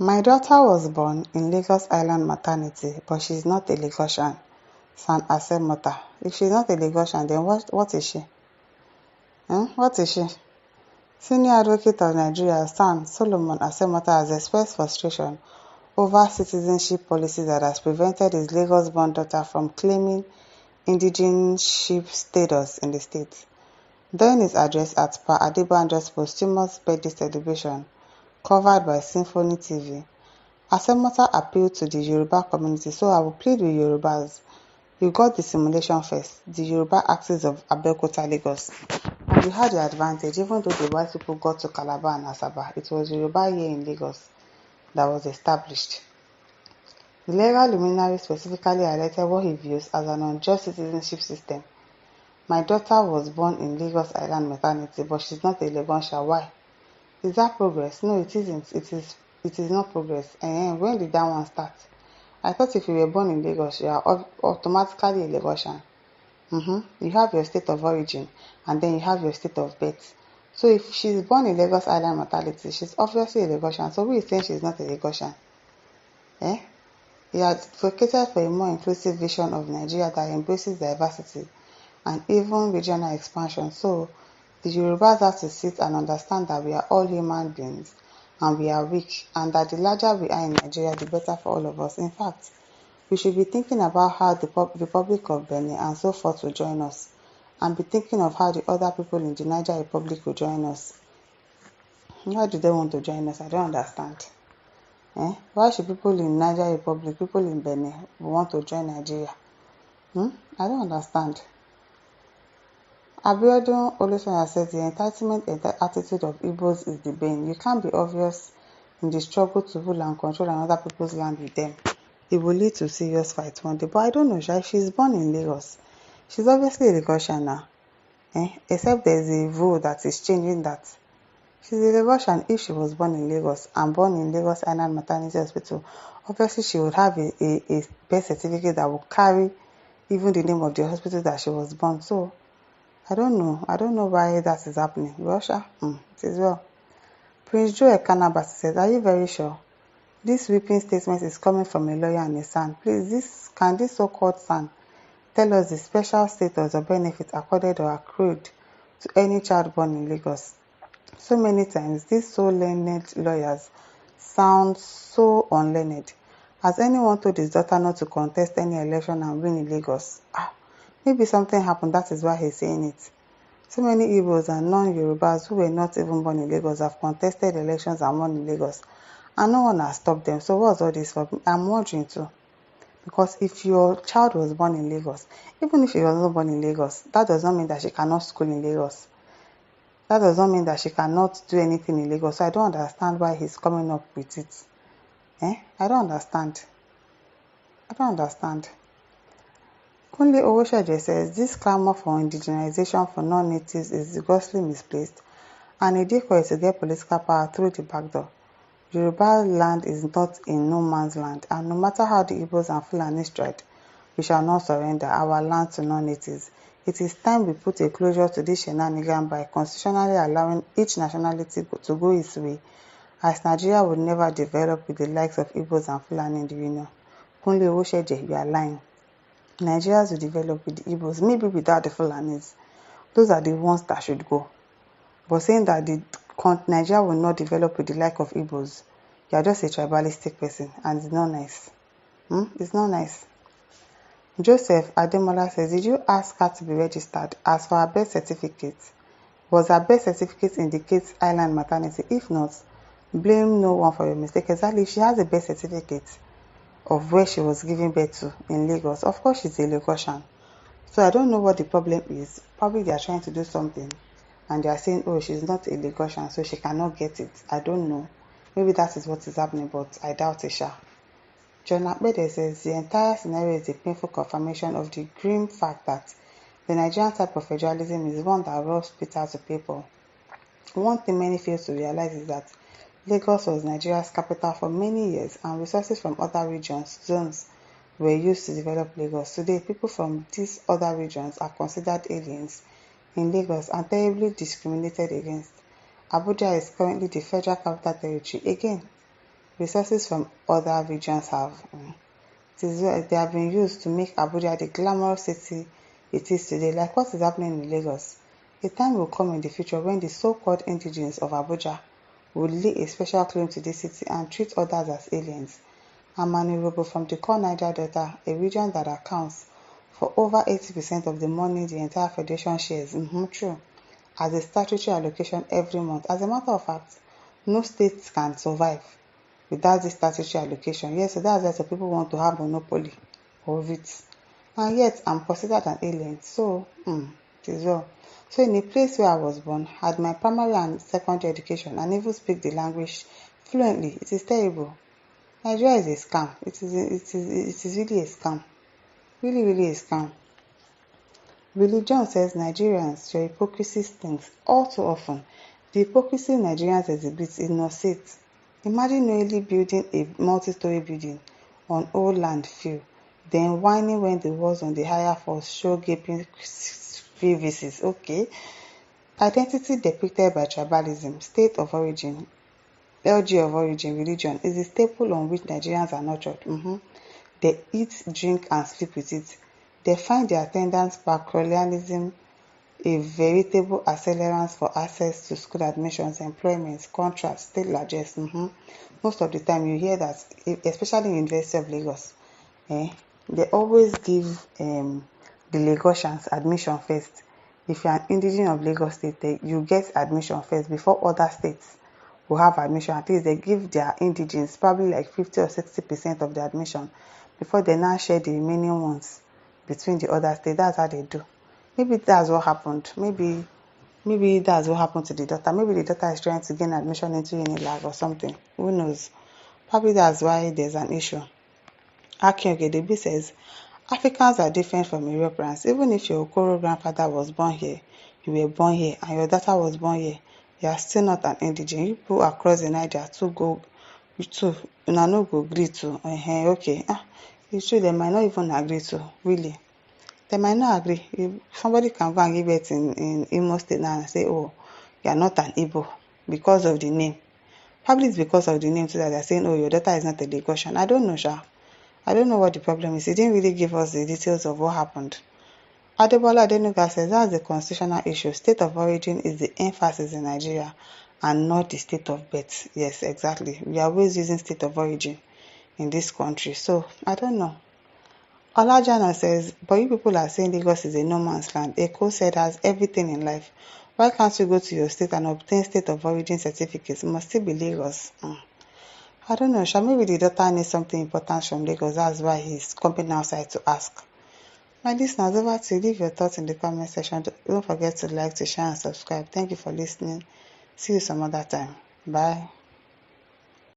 My daughter was born in Lagos Island maternity, but she's not a Lagosian. San Asemota. If she's not a Lagosian, then what is she? What is she? Senior Advocate of Nigeria, San Solomon Asemota, has expressed frustration over citizenship policy that has prevented his Lagos-born daughter from claiming indigenship status in the state. During his address at Pa Adebanjo's posthumous birthday celebration, covered by Symphony TV, Asemota appealed to the Yoruba community, so I will plead with Yorubas. You got the simulation first, the Yoruba axis of Abeokuta, Lagos. And you had the advantage, even though the white people got to Calabar and Asaba, it was Yoruba here in Lagos that was established. The legal luminary specifically highlighted what he views as an unjust citizenship system. My daughter was born in Lagos Island maternity, but she's not a Lagosian. Why? Is that progress? No, it isn't. It is not progress. When did that one start? I thought if you were born in Lagos, you are automatically a Lagosian. You have your state of origin, and then you have your state of birth. So if she's born in Lagos Island maternity, she's obviously a Lagosian. So who is saying she's not a Lagosian? He advocated for a more inclusive vision of Nigeria that embraces diversity and even regional expansion. So the Yorubas have to sit and understand that we are all human beings and we are weak, and that the larger we are in Nigeria, the better for all of us. In fact, we should be thinking about how the Republic of Benin and so forth will join us, and be thinking of how the other people in the Niger Republic will join us. Why do they want to join us? I don't understand. Why should people in Niger Republic, people in Benin, want to join Nigeria? I don't understand. Abiodun Olusoya said the entitlement attitude of Igbos is the bane. You can't be obvious in the struggle to rule and control another people's land with them. It will lead to serious fight one day. But I don't know, if she's born in Lagos, she's obviously a Lagosian now. Except there's a rule that is changing that. She's a Lagosian if she was born in Lagos and born in Lagos Island Maternity Hospital. Obviously, she would have a birth certificate that will carry even the name of the hospital that she was born. So, I don't know why that is happening. Russia, it is well. Prince Joe Ekanabas said, are you very sure? This sweeping statement is coming from a lawyer and a son. Please, can this so-called son tell us the special status or benefit accorded or accrued to any child born in Lagos? So many times, these so learned lawyers sound so unlearned. Has anyone told his daughter not to contest any election and win in Lagos? Maybe something happened, that is why he's saying it. So many Igbos and non-Yorubas who were not even born in Lagos have contested elections and won in Lagos, and no one has stopped them. So what's all this for? I'm wondering too. Because if your child was born in Lagos, even if she was not born in Lagos, that does not mean that she cannot school in Lagos. That does not mean that she cannot do anything in Lagos. So I don't understand why he's coming up with it. I don't understand. Kunle Owosheje says this clamor for indigenization for non-natives is grossly misplaced, and a decoy to get political power through the back door. Yoruba land is not in no man's land, and no matter how the Igbos and Fulanis tried, we shall not surrender our land to non-natives. It is time we put a closure to this shenanigan by constitutionally allowing each nationality to go its way, as Nigeria would never develop with the likes of Igbos and Fulani in the Union. Kunle Owosheje, you are lying. Nigerians will develop with the Igbos, maybe without the Fulanis. Those are the ones that should go. But saying that Nigeria will not develop with the like of Igbos, you are just a tribalistic person, and it's not nice. It's not nice. Joseph Ademola says, did you ask her to be registered? As for her birth certificate, was her birth certificate indicates island maternity? If not, blame no one for your mistake. Exactly, if she has a birth certificate of where she was giving birth to in Lagos, of course she's a Lagosian. So I don't know what the problem is. Probably they are trying to do something and they are saying, oh, she's not a Lagosian, so she cannot get it. I don't know. Maybe that is what is happening, but I doubt it, Sha. John Akbede says the entire scenario is a painful confirmation of the grim fact that the Nigerian type of federalism is one that robs Peter to pay Paul. One thing many fail to realize is that Lagos was Nigeria's capital for many years, and resources from other zones were used to develop Lagos. Today, people from these other regions are considered aliens in Lagos and terribly discriminated against. Abuja is currently the Federal Capital Territory. Again, resources from other regions they have been used to make Abuja the glamorous city it is today. Like what is happening in Lagos. A time will come in the future when the so-called indigenes of Abuja will lay a special claim to this city and treat others as aliens. Amani Robo from the core Niger Delta, a region that accounts for over 80% of the money the entire federation shares, true, as a statutory allocation every month. As a matter of fact, no state can survive without this statutory allocation. Yes, so that's why some people want to have monopoly of it. And yet, I'm considered an alien. So, it is well. So, in a place where I was born, had my primary and secondary education, and even speak the language fluently, it is terrible. Nigeria is a scam. It is really a scam. Really, really a scam. Billy John says Nigerians, your hypocrisy stinks. All too often, the hypocrisy Nigerians exhibit is not it. Imagine knowingly building a multi-story building on old landfill, then whining when the walls on the higher floors show gaping crevices. Okay. Identity depicted by tribalism, state of origin, LG of origin, religion is the staple on which Nigerians are nurtured. They eat, drink, and sleep with it. They find their attendance colonialism a veritable accelerant for access to school admissions, employment, contracts, state largesse. Most of the time you hear that, especially in University of Lagos, they always give the Lagosians admission first. If you are an indigene of Lagos State, you get admission first before other states will have admission. At least they give their indigenes probably like 50 or 60% of the admission before they now share the remaining ones between the other states. That's how they do. Maybe that's what happened. Maybe that's what happened to the daughter. Maybe the daughter is trying to gain admission into Unilag or something. Who knows? Probably that's why there's an issue. Akin Ogedebi says, Africans are different from Europeans. Even if your Okoro grandfather was born here, you were born here, and your daughter was born here, you are still not an indigene. You people across the Niger no go agree to. Okay. It's true, they might not even agree to, really. They might not agree. If somebody can go and give it in Imo State now and say, oh, you are not an Igbo because of the name. Probably it's because of the name too that they're saying, oh, your daughter is not a Lagosian. I don't know, Sha. I don't know what the problem is. He didn't really give us the details of what happened. Adebola Adenuga says that's the constitutional issue. State of origin is the emphasis in Nigeria and not the state of birth. Yes, exactly. We are always using state of origin in this country. So, I don't know. Olajana says, but you people are saying Lagos is a no man's land. Eko said has everything in life. Why can't you go to your state and obtain state of origin certificates? It must still be Lagos. I don't know, maybe the daughter needs something important from Lagos. That's why he's coming outside to ask. My listeners, over to you. Leave your thoughts in the comment section. Don't forget to like, to share, and subscribe. Thank you for listening. See you some other time. Bye.